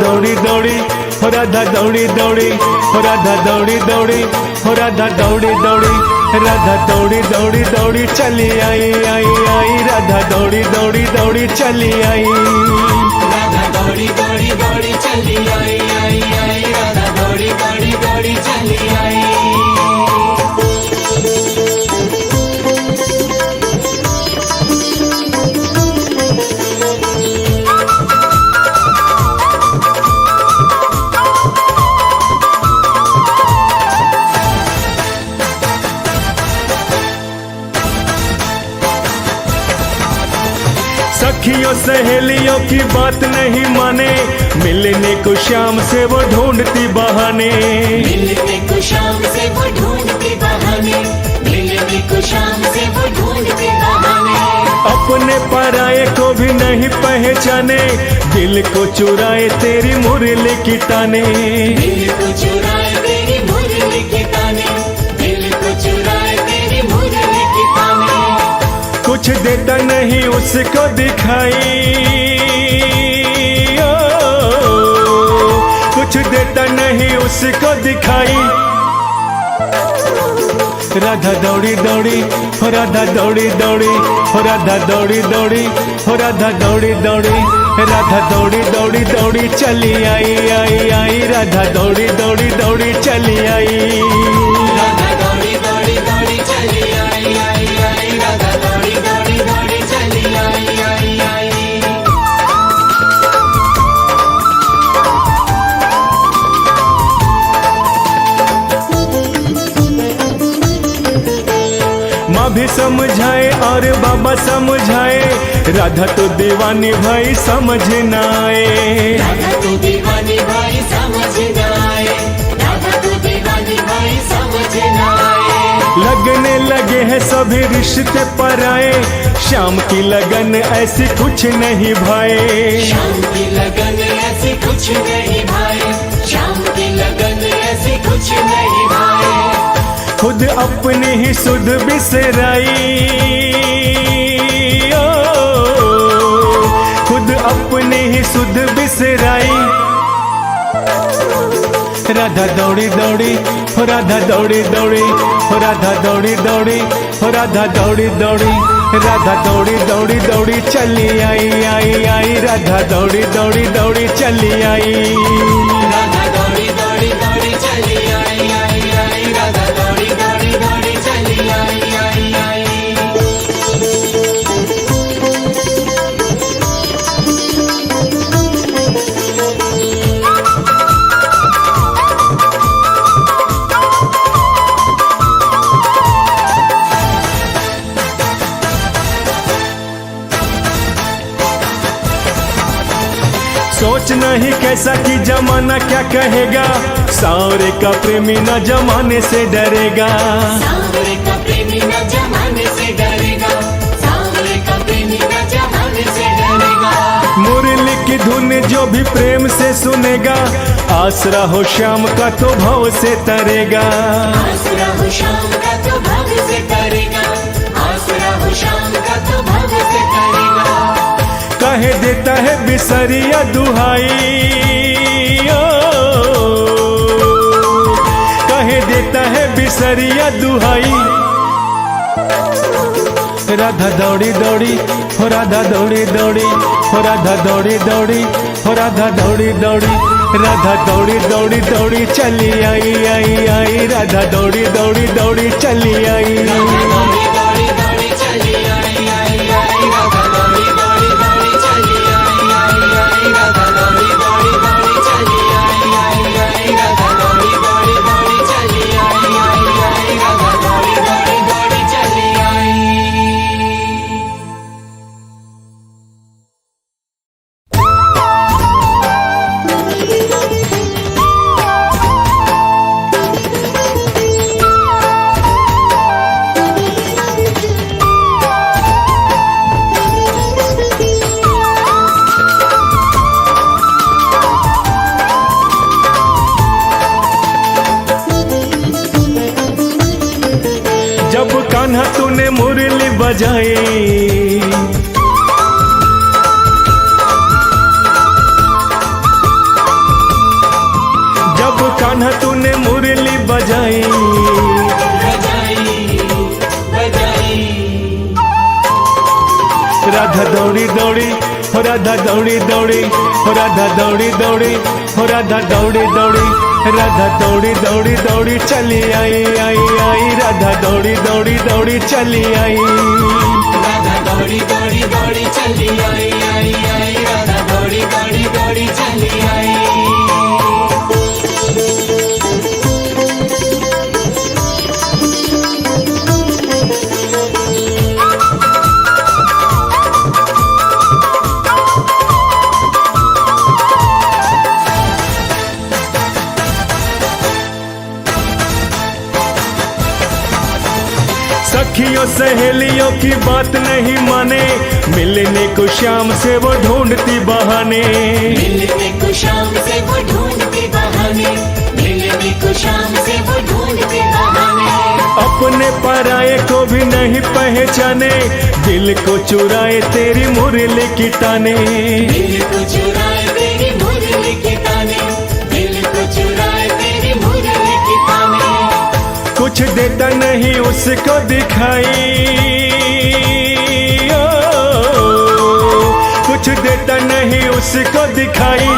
दौड़ी दौड़ी हो राधा दौड़ी दौड़ी हो राधा दौड़ी दौड़ी हो राधा दौड़ी दौड़ी राधा दौड़ी दौड़ी दौड़ी चली आई आई आई राधा दौड़ी दौड़ी दौड़ी चली आई राधा दौड़ी दौड़ी दौड़ी चली आई आई आई राधा दौड़ी दौड़ी दौड़ी चली आई। सखियों सहेलियों की बात नहीं माने, मिलने को शाम से वो ढूंढती बहाने, मिलने को शाम से वो ढूंढती बहाने, मिलने को शाम से वो ढूंढती बहाने। अपने पराये को भी नहीं पहचाने, दिल को चुराए तेरी मुरली की ताने, दिल को चुराए तेरी मुरली की ताने, दिल को चुराए तेरी मुरली की ताने। कुछ देता नहीं उसको दिखाई, कुछ देता नहीं उसको दिखाई। राधा दौड़ी दौड़ी हो राधा दौड़ी दौड़ी हो राधा दौड़ी दौड़ी हो राधा दौड़ी दौड़ी राधा दौड़ी दौड़ी दौड़ी चली आई आई आई राधा दौड़ी दौड़ी दौड़ी चली आई राधा दौड़ी दौड़ी दौड़ी चली आई आई आई राधा दौड़ी दौड़ी दौड़ी चली आई आई आई। माँ भी समझाए और बाबा समझाए, राधा तो दीवानी भाई समझ न आए, राधा तो दीवानी भाई समझ न आए, राधा तो दीवानी भाई समझ न आए। लगने लगे हैं सभी रिश्ते पराए, शाम की लगन ऐसी कुछ नहीं भाई, शाम की लगन ऐसी कुछ नहीं भाई, शाम की लगन ऐसी कुछ नहीं भाई। खुद अपनी ही सुध बिसराई, खुद अपनी ही सुध बिसराई। राधा दौड़ी दौड़ी हो राधा दौड़ी दौड़ी हो राधा दौड़ी दौड़ी हो राधा दौड़ी दौड़ी राधा दौड़ी दौड़ी दौड़ी चली आई आई आई राधा दौड़ी दौड़ी दौड़ी चली आई राधा दौड़ी दौड़ी दौड़ी चली आई आई आई राधा दौड़ी दौड़ी दौड़ी चली आई आई आई। सोच नहीं कैसा कि जमाना क्या कहेगा, सावरे का प्रेमी न जमाने से डरेगा, सावरे का प्रेमी न जमाने से डरेगा, सावरे का प्रेमी न जमाने से डरेगा। मुरली की धुन जो भी प्रेम से सुनेगा, आसरा हो शाम का तो भाव से तरेगा, आसरा हो शाम का तो भाव से तरेगा, आसरा हो शाम का तो भाव से तरेगा। कहे देता है बिसरिया दुहाई, कहे देता है बिसरिया दुहाई। राधा दौड़ी दौड़ी हो राधा दौड़ी दौड़ी हो राधा दौड़ी दौड़ी हो राधा दौड़ी दौड़ी राधा दौड़ी दौड़ी दौड़ी चली आई आई आई राधा दौड़ी दौड़ी दौड़ी चली आई राधा दौड़ी दौड़ी दौड़ी चली आई आई आई राधा दौड़ी दौड़ी दौड़ी चली आई आई आई राधा दौड़ी दौड़ी दौड़ी चली आई आई आई राधा दौड़ी दौड़ी दौड़ी चली आई आई आई राधा दौड़ी दौड़ी दौड़ी चली आई। जब कान्हा तूने मुरली बजाई, कान्हा तूने मुरली बजाई। बजाई बजाई राधा दौड़ी दौड़ी हो राधा दौड़ी दौड़ी हो राधा दौड़ी दौड़ी हो राधा दौड़ी दौड़ी राधा दौड़ी दौड़ी दौड़ी चली आई आई आई राधा दौड़ी दौड़ी दौड़ी चली आई। राधा दौड़ी दौड़ी दौड़ी चली आई आई आई राधा दौड़ी दौड़ी दौड़ी चली आई। सखियों सहेलियों की बात नहीं माने, मिलने को शाम से वो ढूंढती बहाने। मिलने को शाम से वो ढूंढती बहाने, मिलने को शाम से वो ढूंढती बहाने। अपने पराये को भी नहीं पहचाने, दिल को चुराए तेरी मुरली की ताने। दिल को चुराए तेरी मुरली की ताने, दिल को चुराए तेरी मुरली की ताने। कुछ देता नहीं उसको दिखाई, कुछ देता नहीं उसको दिखाई।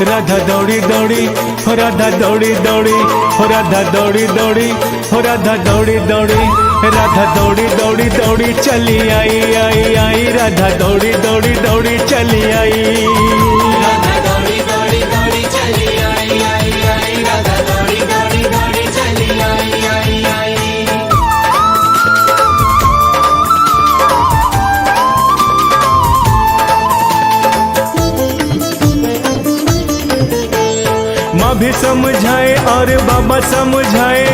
राधा दौड़ी दौड़ी हो राधा दौड़ी दौड़ी हो राधा दौड़ी दौड़ी हो राधा दौड़ी दौड़ी राधा दौड़ी दौड़ी दौड़ी चली आई आई आई राधा दौड़ी दौड़ी दौड़ी चली आई। राधा दौड़ी दौड़ी दौड़ी चली आई आई आई राधा दौड़ी दौड़ी दौड़ी चली आई आई आई। माँ भी समझाए और बाबा समझाए,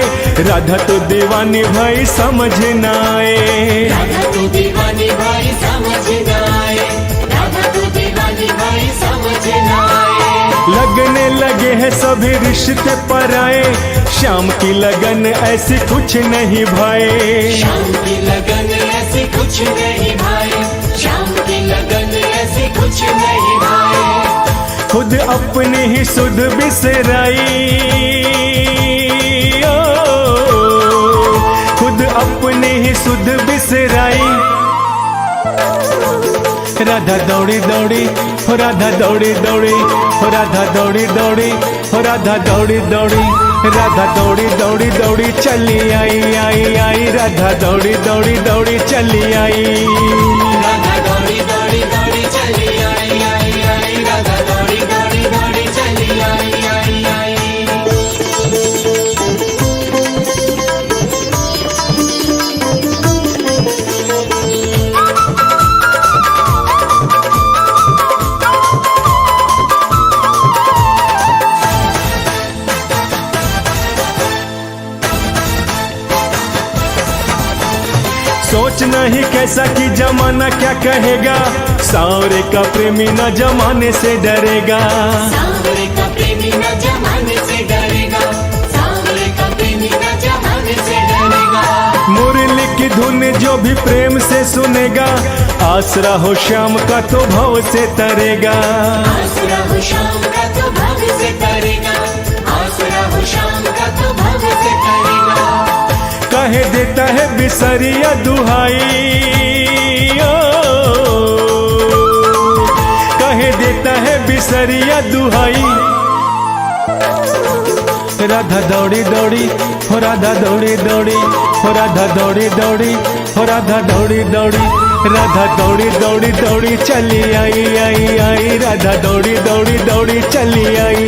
राधा तो दीवानी भाई समझ न आए। राधा तो दीवानी भाई समझ न आए, राधा तो दीवानी भाई समझ न आए। लगने लगे हैं सभी रिश्ते पराए, शाम की लगन ऐसी कुछ नहीं भाई। शाम की लगन ऐसी कुछ नहीं भाई, शाम की लगन ऐसी कुछ नहीं भाई। खुद अपनी ही सुध बिसराई, खुद अपनी ही सुध बिसराई। राधा दौड़ी दौड़ी हो राधा दौड़ी दौड़ी हो राधा दौड़ी दौड़ी हो राधा दौड़ी दौड़ी राधा दौड़ी दौड़ी दौड़ी चली आई आई आई राधा दौड़ी दौड़ी दौड़ी चली आई। राधा दौड़ी दौड़ी दौड़ी चली आई आई आई राधा दौड़ी दौड़ी दौड़ी चली आई आई आई। सोच नहीं कैसा कि जमाना क्या कहेगा, सांवरे का प्रेमी न जमाने से डरेगा। सांवरे का प्रेमी न जमाने से डरेगा, सांवरे का प्रेमी न जमाने से डरेगा। मुरली की धुन जो भी प्रेम से सुनेगा, आसरा हो शाम का तो भाव से तरेगा। आसरा हो शाम का तो भाव से तरेगा, आसरा हो शाम का तो भाव से तरेगा। कहे देता है बिसरिया दुहाई, कहे देता है बिसरिया दुहाई। राधा दौड़ी दौड़ी हो राधा दौड़ी दौड़ी हो राधा दौड़ी दौड़ी हो राधा दौड़ी दौड़ी राधा दौड़ी दौड़ी दौड़ी चली आई आई आई राधा दौड़ी दौड़ी दौड़ी चली आई।